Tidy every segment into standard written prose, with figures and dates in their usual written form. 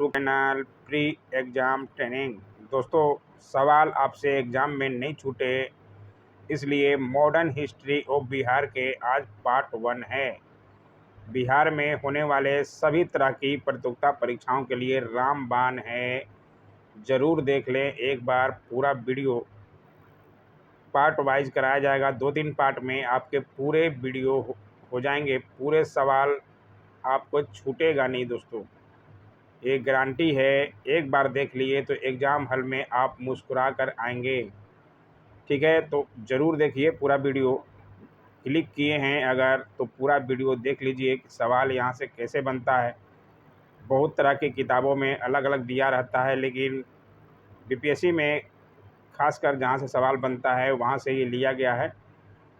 YouTube channel pre exam training. दोस्तों, सवाल आपसे एग्ज़ाम में नहीं छूटे, इसलिए मॉडर्न हिस्ट्री ऑफ बिहार के आज पार्ट 1 है। बिहार में होने वाले सभी तरह की प्रतियोगिता परीक्षाओं के लिए रामबाण है। ज़रूर देख लें एक बार पूरा वीडियो। पार्ट वाइज कराया जाएगा, 2-3 पार्ट में आपके पूरे वीडियो हो जाएंगे। पूरे सवाल आपको छूटेगा नहीं दोस्तों, ये गारंटी है। एक बार देख लिए तो एग्ज़ाम हॉल में आप मुस्कुरा कर आएंगे। ठीक है, तो ज़रूर देखिए पूरा वीडियो। क्लिक किए हैं अगर तो पूरा वीडियो देख लीजिए कि सवाल यहाँ से कैसे बनता है। बहुत तरह की किताबों में अलग अलग दिया रहता है, लेकिन बीपीएससी में खासकर जहाँ से सवाल बनता है वहाँ से ये लिया गया है,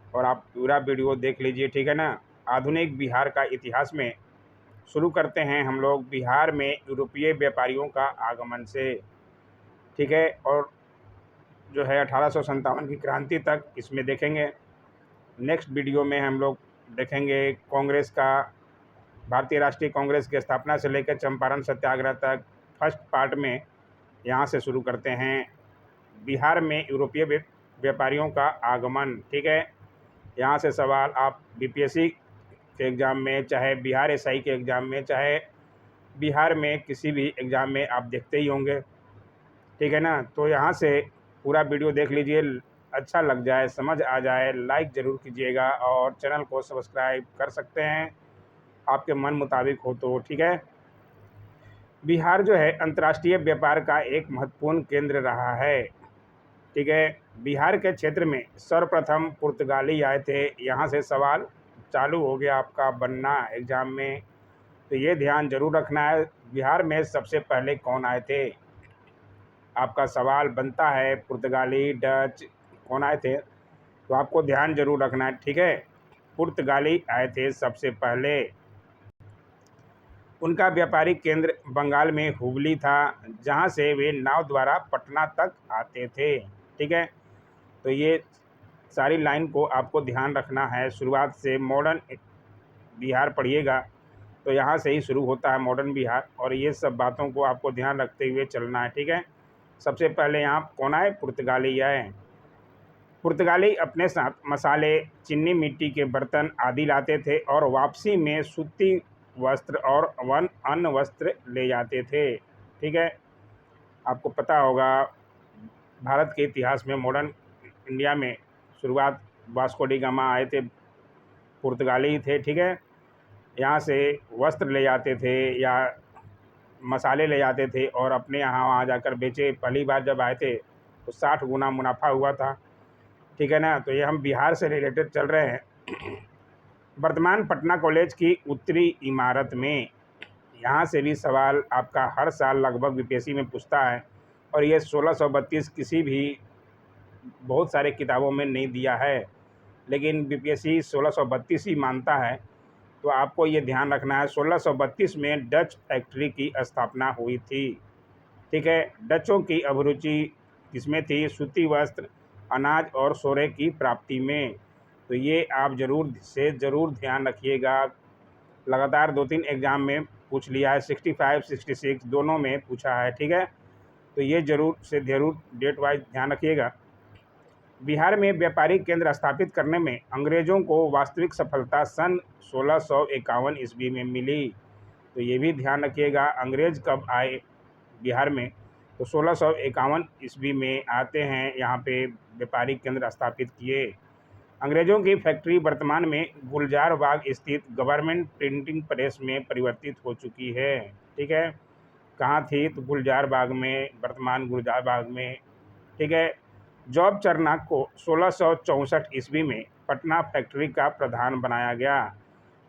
और आप पूरा वीडियो देख लीजिए। ठीक है ना। आधुनिक बिहार का इतिहास में शुरू करते हैं हम लोग बिहार में यूरोपीय व्यापारियों का आगमन से। ठीक है, और जो है 1857 की क्रांति तक इसमें देखेंगे। नेक्स्ट वीडियो में हम लोग देखेंगे कांग्रेस का, भारतीय राष्ट्रीय कांग्रेस की स्थापना से लेकर चंपारण सत्याग्रह तक। फर्स्ट पार्ट में यहाँ से शुरू करते हैं बिहार में यूरोपीय व्यापारियों का आगमन। ठीक है, यहाँ से सवाल आप बीपीएससी के एग्ज़ाम में, चाहे बिहार एसआई के एग्ज़ाम में, चाहे बिहार में किसी भी एग्ज़ाम में आप देखते ही होंगे। ठीक है ना। तो यहाँ से पूरा वीडियो देख लीजिए, अच्छा लग जाए, समझ आ जाए, लाइक ज़रूर कीजिएगा और चैनल को सब्सक्राइब कर सकते हैं आपके मन मुताबिक हो तो। ठीक है। बिहार जो है अंतर्राष्ट्रीय व्यापार का एक महत्वपूर्ण केंद्र रहा है। ठीक है, बिहार के क्षेत्र में सर्वप्रथम पुर्तगाली आए थे। यहाँ से सवाल चालू हो गया आपका बनना एग्ज़ाम में, तो ये ध्यान जरूर रखना है। बिहार में सबसे पहले कौन आए थे, आपका सवाल बनता है पुर्तगाली, डच कौन आए थे, तो आपको ध्यान जरूर रखना है। ठीक है, पुर्तगाली आए थे सबसे पहले। उनका व्यापारिक केंद्र बंगाल में हुगली था, जहां से वे नाव द्वारा पटना तक आते थे। ठीक है, तो ये सारी लाइन को आपको ध्यान रखना है। शुरुआत से मॉडर्न बिहार पढ़िएगा तो यहाँ से ही शुरू होता है मॉडर्न बिहार, और ये सब बातों को आपको ध्यान रखते हुए चलना है। ठीक है, सबसे पहले यहाँ कौन आए, पुर्तगाली आए। पुर्तगाली अपने साथ मसाले, चीनी मिट्टी के बर्तन आदि लाते थे, और वापसी में सूती वस्त्र और अन्य वस्त्र ले जाते थे। ठीक है, आपको पता होगा भारत के इतिहास में मॉडर्न इंडिया में शुरुआत वास्को डी गामा आए थे, पुर्तगाली थे। ठीक है, यहाँ से वस्त्र ले जाते थे या मसाले ले जाते थे और अपने यहाँ वहाँ जाकर बेचे। पहली बार जब आए थे तो 60 गुना मुनाफा हुआ था। ठीक है ना। तो ये हम बिहार से रिलेटेड चल रहे हैं। वर्तमान पटना कॉलेज की उत्तरी इमारत में, यहाँ से भी सवाल आपका हर साल लगभग बीपीएससी में पूछता है, और ये 1632 किसी भी बहुत सारे किताबों में नहीं दिया है, लेकिन बीपीएससी 1632 ही मानता है। तो आपको ये ध्यान रखना है 1632 में डच फैक्ट्री की स्थापना हुई थी। ठीक है, डचों की अभिरुचि किसमें थी, सूती वस्त्र, अनाज और सोरे की प्राप्ति में। तो ये आप ज़रूर ध्यान रखिएगा। लगातार 2-3 एग्ज़ाम में पूछ लिया है, 65, 66 दोनों में पूछा है। ठीक है, तो ये ज़रूर डेट वाइज ध्यान रखिएगा। बिहार में व्यापारिक केंद्र स्थापित करने में अंग्रेज़ों को वास्तविक सफलता सन 1651 ईस्वी में मिली। तो ये भी ध्यान रखिएगा, अंग्रेज़ कब आए बिहार में, तो 1651 ईस्वी में आते हैं, यहाँ पे व्यापारिक केंद्र स्थापित किए। अंग्रेज़ों की फैक्ट्री वर्तमान में गुलजार बाग स्थित गवर्नमेंट प्रिंटिंग प्रेस में परिवर्तित हो चुकी है। ठीक है, कहाँ थी, तो गुलजार बाग में, वर्तमान गुलजार बाग में। ठीक है, जॉब चरनाक को 1664 ईस्वी में पटना फैक्ट्री का प्रधान बनाया गया।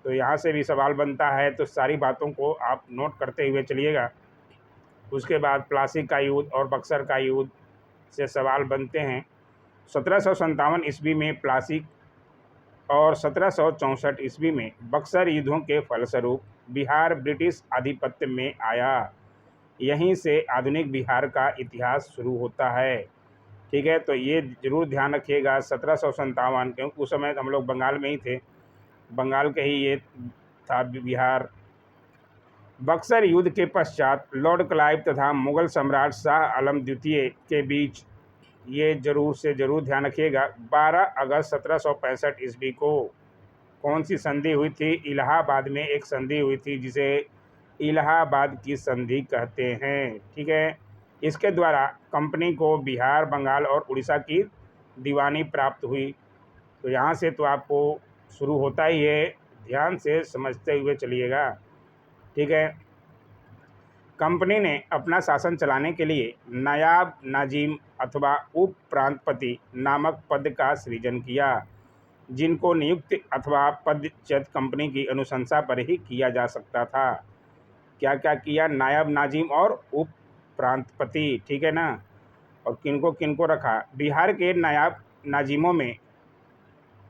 तो यहाँ से भी सवाल बनता है, तो सारी बातों को आप नोट करते हुए चलिएगा। उसके बाद प्लासी का युद्ध और बक्सर का युद्ध से सवाल बनते हैं। 1757 ईस्वी में प्लासी और 1764 ईस्वी में बक्सर युद्धों के फलस्वरूप बिहार ब्रिटिश आधिपत्य में आया। यहीं से आधुनिक बिहार का इतिहास शुरू होता है। ठीक है, तो ये ज़रूर ध्यान रखिएगा 1757, क्योंकि उस समय हम लोग बंगाल में ही थे, बंगाल के ही ये था बिहार। बक्सर युद्ध के पश्चात लॉर्ड क्लाइव तथा मुगल सम्राट शाह आलम द्वितीय के बीच, ये जरूर से ज़रूर ध्यान रखिएगा, 12 अगस्त 1765 ईस्वी को कौन सी संधि हुई थी? इलाहाबाद में एक संधि हुई थी जिसे इलाहाबाद की संधि कहते हैं। ठीक है, इसके द्वारा कंपनी को बिहार, बंगाल और उड़ीसा की दीवानी प्राप्त हुई। तो यहाँ से तो आपको शुरू होता ही है, ध्यान से समझते हुए चलिएगा। ठीक है, कंपनी ने अपना शासन चलाने के लिए नायाब नाजिम अथवा उप प्रांतपति नामक पद का सृजन किया, जिनको नियुक्ति अथवा पदच्युत कंपनी की अनुशंसा पर ही किया जा सकता था। क्या क्या किया? नायब नाजिम और उप प्रांतपति। ठीक है ना। और किनको रखा? बिहार के नायब नाजिमों में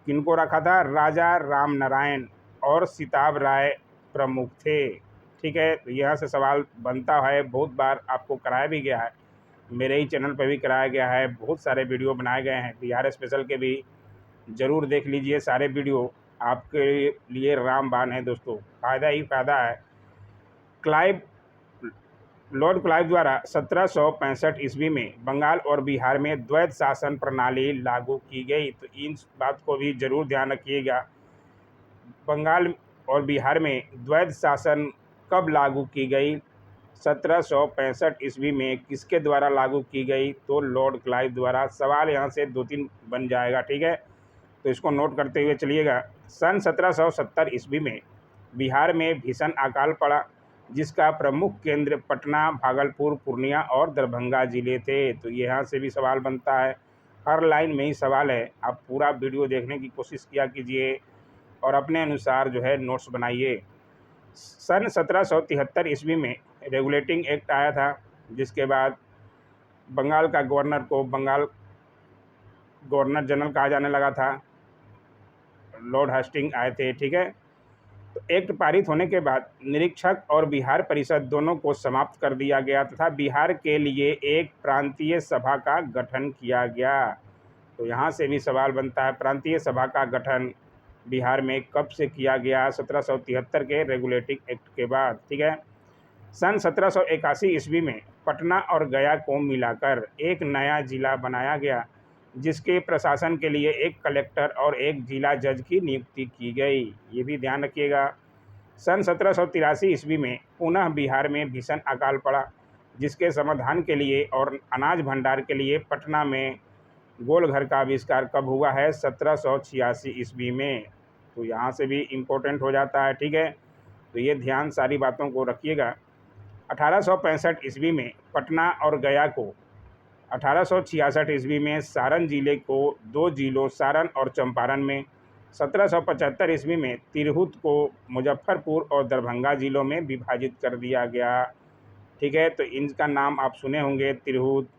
किनको रखा था? राजा राम नारायण और सिताब राय प्रमुख थे। ठीक है, तो यहाँ से सवाल बनता है, बहुत बार आपको कराया भी गया है, मेरे ही चैनल पर भी कराया गया है, बहुत सारे वीडियो बनाए गए हैं बिहार स्पेशल के भी, ज़रूर देख लीजिए। सारे वीडियो आपके लिए रामबाण है दोस्तों, फ़ायदा ही फ़ायदा है। लॉर्ड क्लाइव द्वारा 1765 ईस्वी में बंगाल और बिहार में द्वैत शासन प्रणाली लागू की गई। तो इन बात को भी जरूर ध्यान रखिएगा, बंगाल और बिहार में द्वैत शासन कब लागू की गई? 1765 ईस्वी में। किसके द्वारा लागू की गई? तो लॉर्ड क्लाइव द्वारा। सवाल यहाँ से 2-3 बन जाएगा। ठीक है, तो इसको नोट करते हुए चलिएगा। सन 1770 ईस्वी में बिहार में भीषण अकाल पड़ा, जिसका प्रमुख केंद्र पटना, भागलपुर, पूर्णिया और दरभंगा जिले थे। तो यहाँ से भी सवाल बनता है, हर लाइन में ही सवाल है। आप पूरा वीडियो देखने की कोशिश किया कीजिए और अपने अनुसार जो है नोट्स बनाइए। सन 1773 ईस्वी में रेगुलेटिंग एक्ट आया था, जिसके बाद बंगाल का गवर्नर को बंगाल गवर्नर जनरल कहा जाने लगा था। लॉर्ड हेस्टिंग आए थे। ठीक है, तो एक्ट पारित होने के बाद निरीक्षक और बिहार परिषद दोनों को समाप्त कर दिया गया तथा बिहार के लिए एक प्रांतीय सभा का गठन किया गया। तो यहाँ से भी सवाल बनता है, प्रांतीय सभा का गठन बिहार में कब से किया गया? 1773 के रेगुलेटिंग एक्ट के बाद। ठीक है, सन 1781 ईस्वी में पटना और गया को मिलाकर एक नया जिला बनाया गया, जिसके प्रशासन के लिए एक कलेक्टर और एक जिला जज की नियुक्ति की गई। ये भी ध्यान रखिएगा। सन 1783 ईस्वी में पुनः बिहार में भीषण अकाल पड़ा, जिसके समाधान के लिए और अनाज भंडार के लिए पटना में गोलघर का आविष्कार कब हुआ है? 1786 ईस्वी में। तो यहाँ से भी इम्पोर्टेंट हो जाता है। ठीक है, तो ये ध्यान सारी बातों को रखिएगा। 1865 ईस्वी में पटना और गया को, 1866 ईस्वी में सारण जिले को 2 जिलों सारण और चंपारण में, 1775 ईस्वी में तिरहुत को मुजफ्फरपुर और दरभंगा जिलों में विभाजित कर दिया गया। ठीक है, तो इनका नाम आप सुने होंगे, तिरहुत।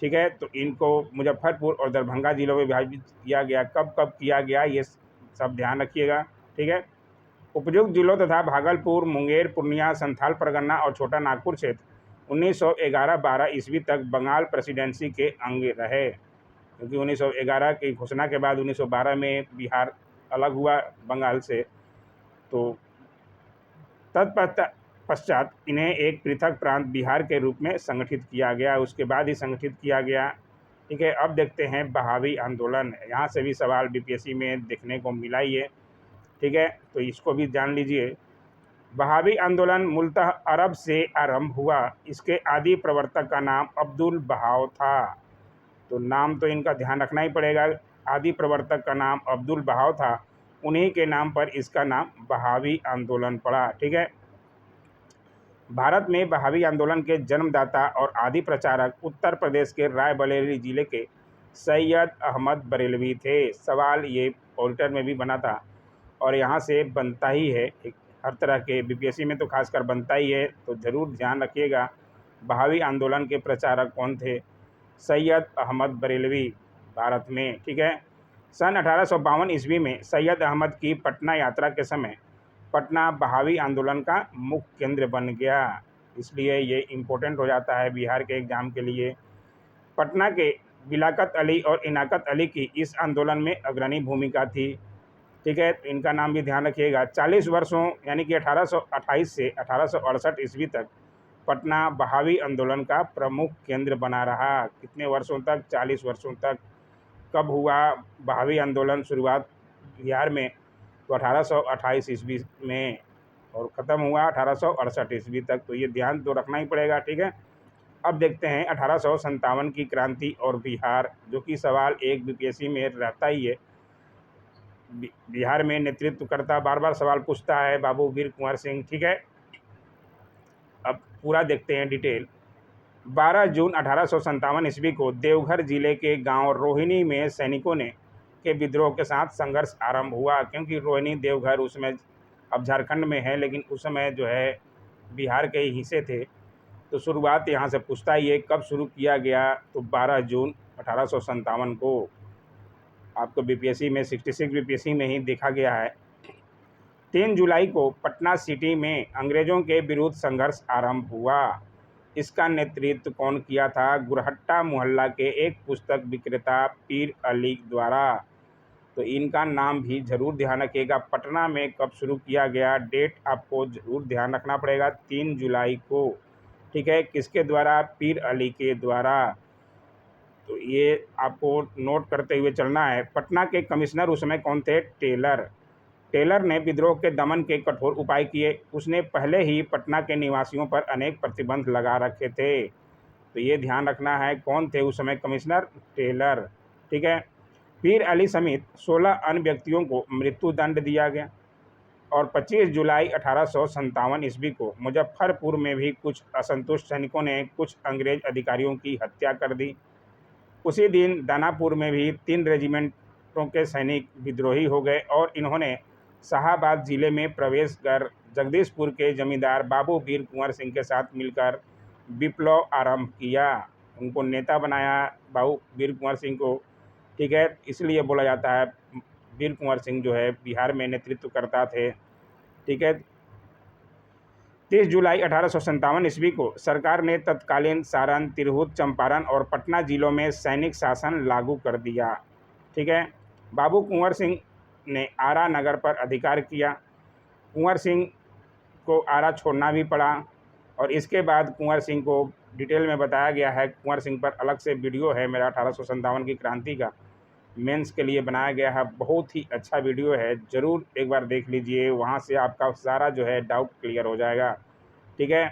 ठीक है, तो इनको मुजफ्फरपुर और दरभंगा जिलों में विभाजित किया गया। कब कब किया गया, ये सब ध्यान रखिएगा। ठीक है, उपयुक्त जिलों तथा भागलपुर, मुंगेर, पूर्णिया, संथाल परगना और छोटा नागपुर क्षेत्र 1911-12 ईस्वी तक बंगाल प्रेसिडेंसी के अंग रहे, क्योंकि 1911 की घोषणा के बाद 1912 में बिहार अलग हुआ बंगाल से। तो तत्पश्चात इन्हें एक पृथक प्रांत बिहार के रूप में संगठित किया गया, उसके बाद ही संगठित किया गया। ठीक है, अब देखते हैं बहावी आंदोलन। यहाँ से भी सवाल बीपीएससी में देखने को मिला ही है। ठीक है, तो इसको भी जान लीजिए। बहावी आंदोलन मूलतः अरब से आरंभ हुआ। इसके आदि प्रवर्तक का नाम अब्दुल बहाव था। तो नाम तो इनका ध्यान रखना ही पड़ेगा, आदि प्रवर्तक का नाम अब्दुल बहाव था, उन्हीं के नाम पर इसका नाम बहावी आंदोलन पड़ा। ठीक है, भारत में बहावी आंदोलन के जन्मदाता और आदि प्रचारक उत्तर प्रदेश के रायबरेली जिले के सैयद अहमद बरेलवी थे। सवाल ये ऑडिटर में भी बना था और यहाँ से बनता ही है, हर तरह के बीपीएससी में तो खासकर बनता ही है। तो ज़रूर ध्यान रखिएगा, बहावी आंदोलन के प्रचारक कौन थे? सैयद अहमद बरेलवी, भारत में। ठीक है, सन 1852 ईस्वी में सैयद अहमद की पटना यात्रा के समय पटना बहावी आंदोलन का मुख्य केंद्र बन गया, इसलिए ये इम्पोर्टेंट हो जाता है बिहार के एग्ज़ाम के लिए। पटना के बिलाकत अली और इनाकत अली की इस आंदोलन में अग्रणी भूमिका थी। ठीक है, तो इनका नाम भी ध्यान रखिएगा। 40 वर्षों यानी कि 1828 से 1868 ईस्वी तक पटना बहावी आंदोलन का प्रमुख केंद्र बना रहा। कितने वर्षों तक? 40 वर्षों तक। कब हुआ बहावी आंदोलन? शुरुआत बिहार में तो 1828 ईस्वी में, और ख़त्म हुआ 1868 ईस्वी तक। तो ये ध्यान तो रखना ही पड़ेगा, ठीक है। अब देखते हैं 1857 की क्रांति और बिहार, जो कि सवाल एक बीपीएससी में रहता ही है। बिहार में नेतृत्व करता, बार बार सवाल पूछता है बाबू वीर कुंवर सिंह, ठीक है। अब पूरा देखते हैं डिटेल। 12 जून 1857 ईस्वी को देवघर जिले के गांव रोहिणी में सैनिकों ने के विद्रोह के साथ संघर्ष आरंभ हुआ, क्योंकि रोहिणी देवघर उसमें अब झारखंड में है, लेकिन उस समय जो है बिहार के ही हिस्से थे। तो शुरुआत यहाँ से पूछता ही है कब शुरू किया गया, तो 12 जून 1857 को आपको बीपीएससी में 66 बीपीएससी में ही देखा गया है। 3 जुलाई को पटना सिटी में अंग्रेजों के विरुद्ध संघर्ष आरंभ हुआ। इसका नेतृत्व कौन किया था? गुरहट्टा मोहल्ला के एक पुस्तक विक्रेता पीर अली द्वारा। तो इनका नाम भी जरूर ध्यान रखिएगा। पटना में कब शुरू किया गया, डेट आपको जरूर ध्यान रखना पड़ेगा, 3 जुलाई को, ठीक है। किसके द्वारा? पीर अली के द्वारा। तो ये आपको नोट करते हुए चलना है। पटना के कमिश्नर उस समय कौन थे? टेलर। टेलर ने विद्रोह के दमन के कठोर उपाय किए। उसने पहले ही पटना के निवासियों पर अनेक प्रतिबंध लगा रखे थे। तो ये ध्यान रखना है, कौन थे उस समय कमिश्नर? टेलर, ठीक है। पीर अली समेत 16 अन्य व्यक्तियों को मृत्युदंड दिया गया। और 25 जुलाई 1857 ईस्वी को मुजफ्फरपुर में भी कुछ असंतुष्ट सैनिकों ने कुछ अंग्रेज अधिकारियों की हत्या कर दी। उसी दिन दानापुर में भी 3 रेजिमेंटों के सैनिक विद्रोही हो गए और इन्होंने शाहाबाद जिले में प्रवेश कर जगदीशपुर के जमींदार बाबू वीर कुंवर सिंह के साथ मिलकर विप्लव आरंभ किया। उनको नेता बनाया बाबू वीर कुंवर सिंह को, ठीक है। इसलिए बोला जाता है वीर कुंवर सिंह जो है बिहार में नेतृत्व करता थे, ठीक है। 30 जुलाई 1857 ईस्वी को सरकार ने तत्कालीन सारण, तिरहुत, चंपारण और पटना जिलों में सैनिक शासन लागू कर दिया, ठीक है। बाबू कुंवर सिंह ने आरा नगर पर अधिकार किया। कुंवर सिंह को आरा छोड़ना भी पड़ा और इसके बाद कुंवर सिंह को डिटेल में बताया गया है। कुंवर सिंह पर अलग से वीडियो है मेरा 1857 की क्रांति का, मेंस के लिए बनाया गया है। बहुत ही अच्छा वीडियो है, ज़रूर एक बार देख लीजिए, वहाँ से आपका सारा जो है डाउट क्लियर हो जाएगा, ठीक है।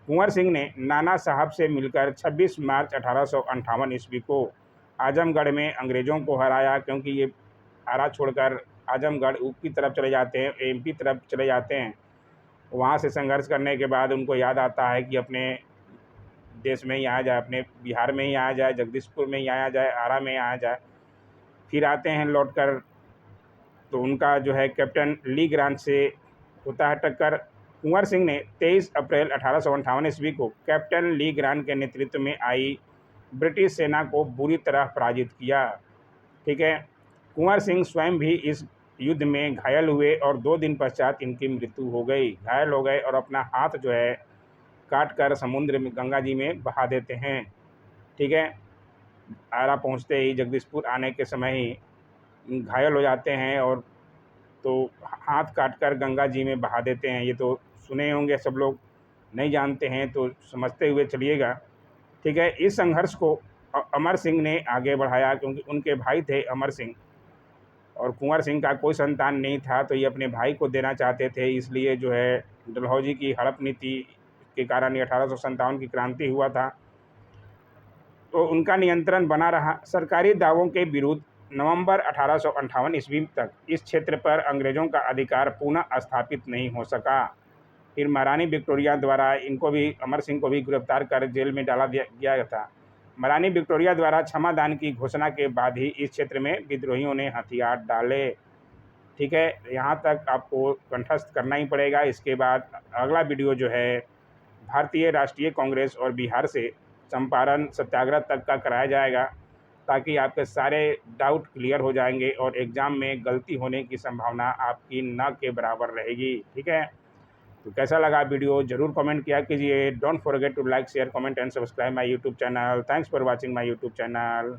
कुंवर सिंह ने नाना साहब से मिलकर 26 मार्च 1858 ईस्वी को आजमगढ़ में अंग्रेज़ों को हराया, क्योंकि ये आरा छोड़कर आजमगढ़ ऊपी तरफ चले जाते हैं, एमपी तरफ चले जाते हैं। वहाँ से संघर्ष करने के बाद उनको याद आता है कि अपने देश में ही आया जाए, अपने बिहार में ही आया जाए, जगदीशपुर में ही आया जाए, आरा में आया जाए। फिर आते हैं लौटकर, तो उनका जो है कैप्टन ली ग्रांट से होता है टक्कर। कुंवर सिंह ने 23 अप्रैल 1858 ईस्वी को कैप्टन ली ग्रांट के नेतृत्व में आई ब्रिटिश सेना को बुरी तरह पराजित किया, ठीक है। कुंवर सिंह स्वयं भी इस युद्ध में घायल हुए और 2 दिन पश्चात इनकी मृत्यु हो गई। घायल हो गए और अपना हाथ जो है काट कर समुद्र में, गंगा जी में बहा देते हैं, ठीक है। आरा पहुंचते ही, जगदीशपुर आने के समय ही घायल हो जाते हैं और तो हाथ काटकर गंगा जी में बहा देते हैं। ये तो सुने होंगे सब लोग, नहीं जानते हैं तो समझते हुए चलिएगा, ठीक है। इस संघर्ष को अमर सिंह ने आगे बढ़ाया, क्योंकि उनके भाई थे अमर सिंह और कुंवर सिंह का कोई संतान नहीं था, तो ये अपने भाई को देना चाहते थे। इसलिए जो है डलहौजी की हड़प नीति के कारण ये 1857 की क्रांति हुआ था, तो उनका नियंत्रण बना रहा। सरकारी दावों के विरुद्ध नवंबर 1858 ईस्वी तक इस क्षेत्र पर अंग्रेज़ों का अधिकार पुनः स्थापित नहीं हो सका। फिर महारानी विक्टोरिया द्वारा इनको भी, अमर सिंह को भी गिरफ्तार कर जेल में डाला गया था। महारानी विक्टोरिया द्वारा क्षमादान की घोषणा के बाद ही इस क्षेत्र में विद्रोहियों ने हथियार डाले, ठीक है। यहाँ तक आपको कंठस्थ करना ही पड़ेगा। इसके बाद अगला वीडियो जो है भारतीय राष्ट्रीय कांग्रेस और बिहार से चंपारण सत्याग्रह तक का कराया जाएगा, ताकि आपके सारे डाउट क्लियर हो जाएंगे और एग्ज़ाम में गलती होने की संभावना आपकी न के बराबर रहेगी, ठीक है। तो कैसा लगा वीडियो ज़रूर कमेंट किया कीजिए। Don't forget to like, share, comment and subscribe my YouTube channel. Thanks for watching my YouTube channel.